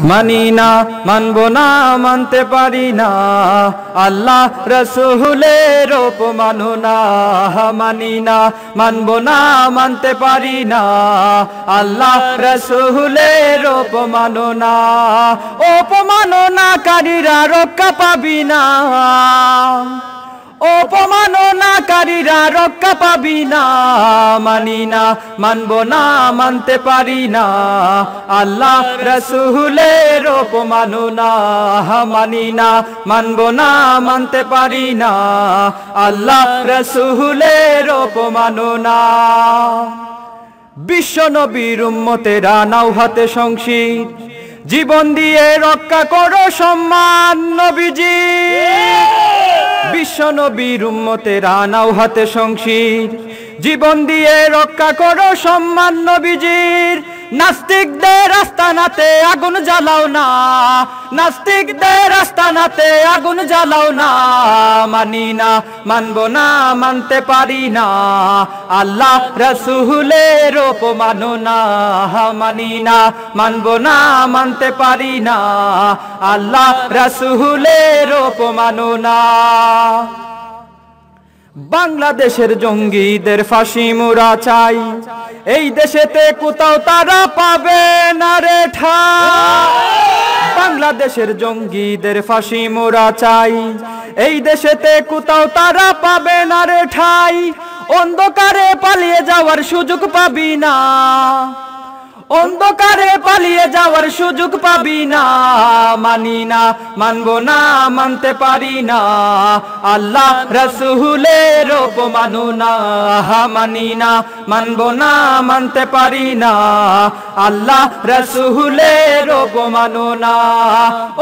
মানি না, মানবো না, মানতে পারি না, আল্লাহ রাসূলের অপমানো না। মানি না, মানবো না, মানতে পারি না, আল্লাহ রাসূলের অপমানো না। অপমাননাকারীরা রক্ষা পাবি না, অপমাননাকারীরা রক্ষা পাবি না। মানি না, মানবো না, মানতে পারি না, আল্লাহ রাসূলের অপমানো না। মানি না, মানবো না, মানতে পারি না, আল্লাহ রাসূলের অপমানো না। বিশ্ব নবীর উম্মতেরা নাও হাতে শমশির, জীবন দিয়ে রক্ষা করো সম্মান নবীজি। বিশ্ব নবীর উম্মতেরা নাও হাতে শমশির, জীবন দিয়ে রক্ষা করো সম্মান নবীজির। নাস্তিকদের আস্তানাতে আগুন জ্বালাও না, নাস্তিকদের আস্তানাতে আগুন জ্বালাও না। মানি না, মানবো না, মানতে পারি না, আল্লাহ রাসূলের অপমানো না। মানি না, মানবো না, মানতে পারি না, আল্লাহ রাসূলের অপমানো না। বাংলাদেশের জঙ্গিদের ফাঁসি মোরা চাই, এই দেশেতে কোথাও তারা পাবে না রে ঠাঁই। বাংলাদেশের জঙ্গিদের ফাঁসি মোরা চাই, এই দেশেতে কোথাও তারা পাবে না রে ঠাঁই। অন্ধকারে পালিয়ে যাওয়ার সুযোগ পাবি না, অন্ধকারে পালিয়ে যাওয়ার সুযোগ পাবি না। মানি না, মানবো না, মানতে পারি না, আল্লাহ রাসূলের অপমানো না। মানি না, মানবো না, মানতে পারি না, আল্লাহ রাসূলের অপমানো না।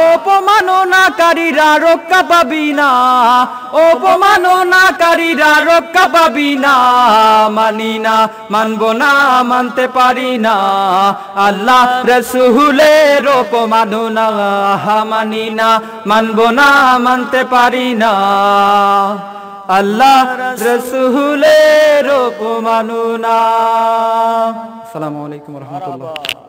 অপমাননাকারীরা রক্ষা পাবি না, অপমাননাকারীরা রক্ষা পাবি না। মানি না, মানবো না, মানতে পারি না, আল্লাহ রাসূলের অপমানো না। মানি না, মানবো না, মানতে পারি না, আল্লাহ রাসূলের অপমানো না। আসসালামু আলাইকুম ওয়া রাহমাতুল্লাহ।